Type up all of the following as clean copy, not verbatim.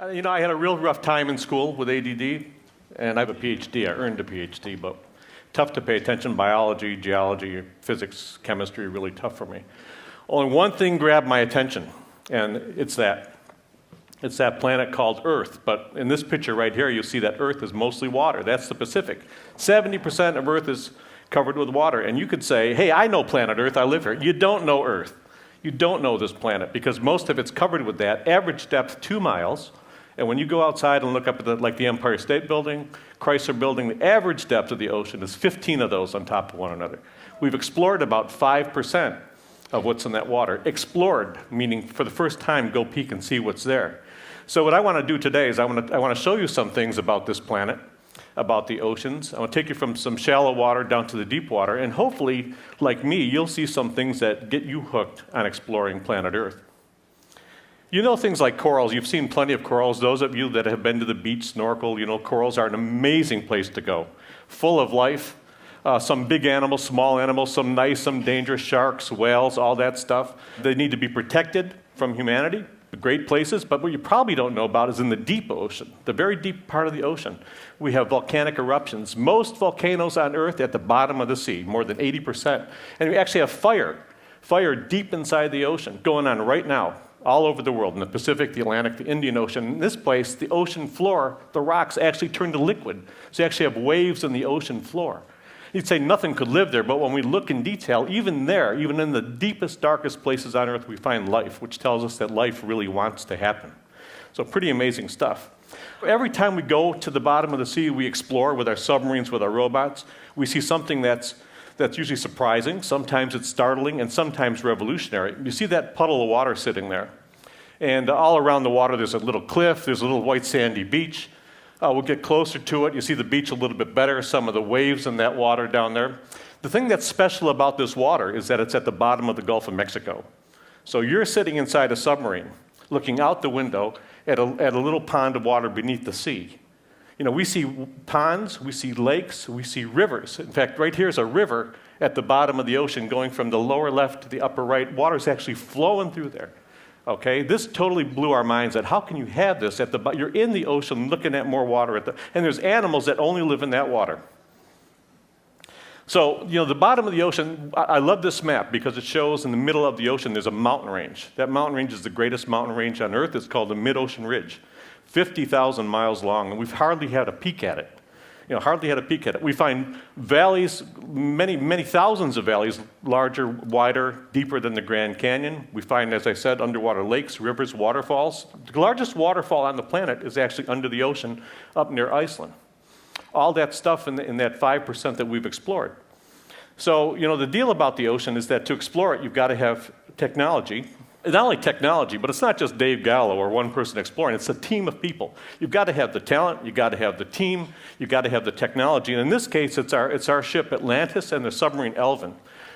I had a real rough time in school with ADD, and I have a PhD. I earned a PhD, but tough to pay attention. Biology, geology, physics, chemistry, really tough for me. Only one thing grabbed my attention, and it's that. It's that planet called Earth. But in this picture right here, you'll see that Earth is mostly water. That's the Pacific. 70% of Earth is covered with water. And you could say, hey, I know planet Earth. I live here. You don't know Earth. You don't know this planet because most of it's covered with that. Average depth, 2 miles. And when you go outside and look up at the Empire State Building, Chrysler Building, the average depth of the ocean is 15 of those on top of one another. We've explored about 5% of what's in that water. Explored, meaning for the first time, go peek and see what's there. So what I want to do today is I want to show you some things about this planet, about the oceans. I want to take you from some shallow water down to the deep water, and hopefully, like me, you'll see some things that get you hooked on exploring planet Earth. You know things like corals. You've seen plenty of corals. Those of you that have been to the beach, snorkel, corals are an amazing place to go. Full of life. Some big animals, small animals, some nice, some dangerous, sharks, whales, all that stuff. They need to be protected from humanity. Great places, but what you probably don't know about is in the deep ocean, the very deep part of the ocean. We have volcanic eruptions. Most volcanoes on Earth at the bottom of the sea, more than 80%. And we actually have fire deep inside the ocean going on right now. All over the world, in the Pacific, the Atlantic, the Indian Ocean. In this place, the ocean floor, the rocks actually turn to liquid. So you actually have waves in the ocean floor. You'd say nothing could live there, but when we look in detail, even there, even in the deepest, darkest places on Earth, we find life, which tells us that life really wants to happen. So pretty amazing stuff. Every time we go to the bottom of the sea, we explore with our submarines, with our robots. We see something that's usually surprising, sometimes it's startling, and sometimes revolutionary. You see that puddle of water sitting there. And all around the water, there's a little cliff, there's a little white sandy beach. We'll get closer to it. You see the beach a little bit better, some of the waves in that water down there. The thing that's special about this water is that it's at the bottom of the Gulf of Mexico. So you're sitting inside a submarine, looking out the window at a little pond of water beneath the sea. We see ponds, we see lakes, we see rivers. In fact, right here's a river at the bottom of the ocean going from the lower left to the upper right. Water's actually flowing through there. Okay, this totally blew our minds at how can you have this at the bottom? You're in the ocean looking at more water and there's animals that only live in that water. So, the bottom of the ocean, I love this map because it shows in the middle of the ocean there's a mountain range. That mountain range is the greatest mountain range on Earth. It's called the Mid-Ocean Ridge. 50,000 miles long, and we've hardly had a peek at it. We find valleys, many, many thousands of valleys, larger, wider, deeper than the Grand Canyon. We find, as I said, underwater lakes, rivers, waterfalls. The largest waterfall on the planet is actually under the ocean up near Iceland. All that stuff in that 5% that we've explored. So, the deal about the ocean is that to explore it, you've got to have technology. Not only technology, but it's not just Dave Gallo or one person exploring. It's a team of people. You've got to have the talent. You've got to have the team. You've got to have the technology. And in this case, it's our ship Atlantis and the submarine Elvin.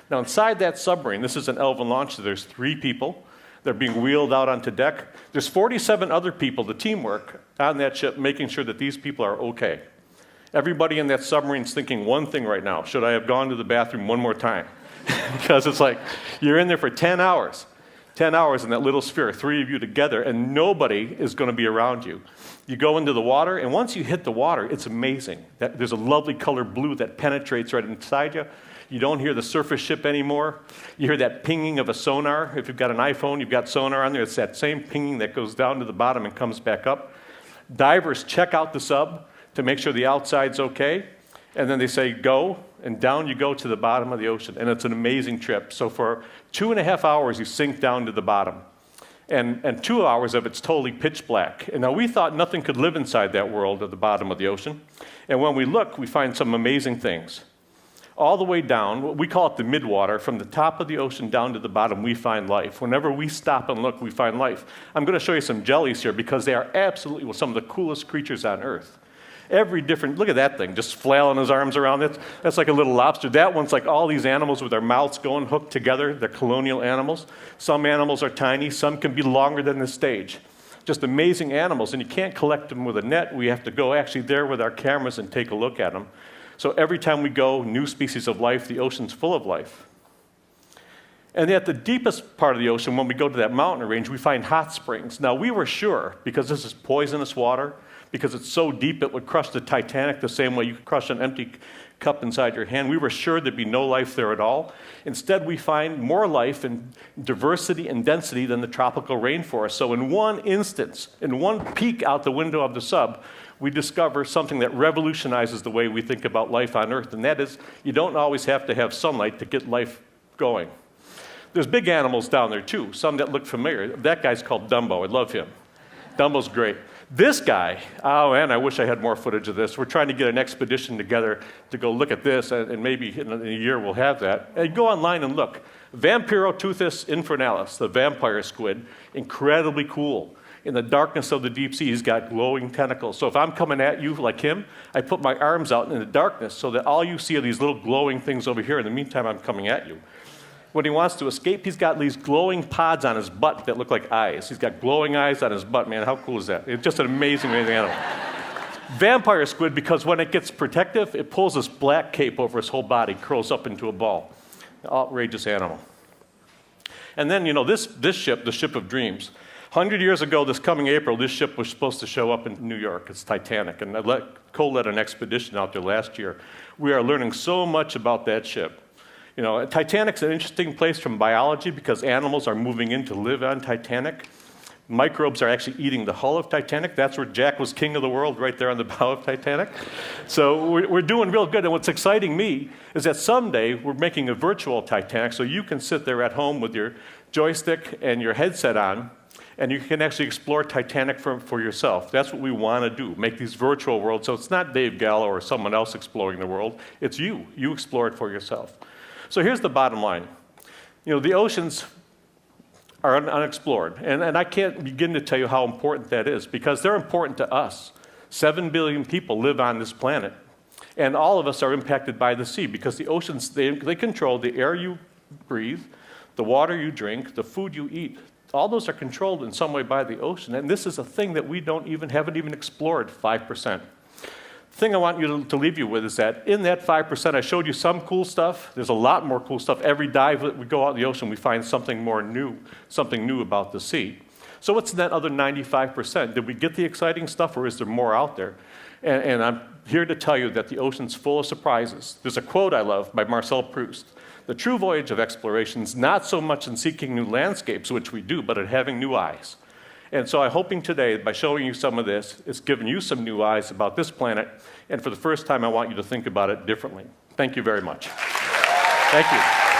Now, inside that submarine, this is an Elvin launch. There's 3 people. They're being wheeled out onto deck. There's 47 other people, the teamwork, on that ship, making sure that these people are okay. Everybody in that submarine is thinking one thing right now. Should I have gone to the bathroom one more time? Because it's like you're in there for 10 hours. 10 hours in that little sphere, 3 of you together, and nobody is going to be around you. You go into the water, and once you hit the water, it's amazing. There's a lovely color blue that penetrates right inside you. You don't hear the surface ship anymore. You hear that pinging of a sonar. If you've got an iPhone, you've got sonar on there. It's that same pinging that goes down to the bottom and comes back up. Divers check out the sub to make sure the outside's okay, and then they say, go, and down you go to the bottom of the ocean, and it's an amazing trip. So for 2.5 hours, you sink down to the bottom, and 2 hours of it's totally pitch black. And now we thought nothing could live inside that world at the bottom of the ocean, and when we look, we find some amazing things. All the way down, we call it the midwater, from the top of the ocean down to the bottom, we find life. Whenever we stop and look, we find life. I'm going to show you some jellies here because they are absolutely some of the coolest creatures on Earth. Look at that thing, just flailing his arms around. That's like a little lobster. That one's like all these animals with their mouths going hooked together. They're colonial animals. Some animals are tiny. Some can be longer than this stage. Just amazing animals, and you can't collect them with a net. We have to go actually there with our cameras and take a look at them. So every time we go, new species of life, the ocean's full of life. And at the deepest part of the ocean, when we go to that mountain range, we find hot springs. Now, we were sure, because this is poisonous water, because it's so deep it would crush the Titanic the same way you could crush an empty cup inside your hand. We were sure there'd be no life there at all. Instead, we find more life and diversity and density than the tropical rainforest. So in one instance, in one peek out the window of the sub, we discover something that revolutionizes the way we think about life on Earth, and that is you don't always have to have sunlight to get life going. There's big animals down there, too, some that look familiar. That guy's called Dumbo. I love him. Dumbo's great. This guy, oh man, I wish I had more footage of this. We're trying to get an expedition together to go look at this, and maybe in a year we'll have that. And go online and look. Vampirotuthis infernalis, the vampire squid, incredibly cool. In the darkness of the deep sea, he's got glowing tentacles. So if I'm coming at you like him, I put my arms out in the darkness so that all you see are these little glowing things over here. In the meantime, I'm coming at you. When he wants to escape, he's got these glowing pods on his butt that look like eyes. He's got glowing eyes on his butt, man. How cool is that? It's just an amazing, amazing animal. Vampire squid, because when it gets protective, it pulls this black cape over his whole body, curls up into a ball. Outrageous animal. And then, this ship, the Ship of Dreams, 100 years ago, this coming April, this ship was supposed to show up in New York. It's Titanic. And Cole led an expedition out there last year. We are learning so much about that ship. Titanic's an interesting place from biology because animals are moving in to live on Titanic. Microbes are actually eating the hull of Titanic. That's where Jack was king of the world, right there on the bow of Titanic. So we're doing real good. And what's exciting me is that someday we're making a virtual Titanic so you can sit there at home with your joystick and your headset on, and you can actually explore Titanic for yourself. That's what we want to do, make these virtual worlds. So it's not Dave Gallo or someone else exploring the world. It's you. You explore it for yourself. So here's the bottom line. The oceans are unexplored, and I can't begin to tell you how important that is because they're important to us. 7 billion people live on this planet, and all of us are impacted by the sea because the oceans, they control the air you breathe, the water you drink, the food you eat. All those are controlled in some way by the ocean, and this is a thing that we haven't even explored 5%. The thing I want you to leave you with is that in that 5%, I showed you some cool stuff. There's a lot more cool stuff. Every dive that we go out in the ocean, we find something new about the sea. So what's in that other 95%? Did we get the exciting stuff, or is there more out there? And I'm here to tell you that the ocean's full of surprises. There's a quote I love by Marcel Proust. The true voyage of exploration is not so much in seeking new landscapes, which we do, but in having new eyes. And so I'm hoping today, by showing you some of this, it's given you some new eyes about this planet, and for the first time, I want you to think about it differently. Thank you very much. Thank you.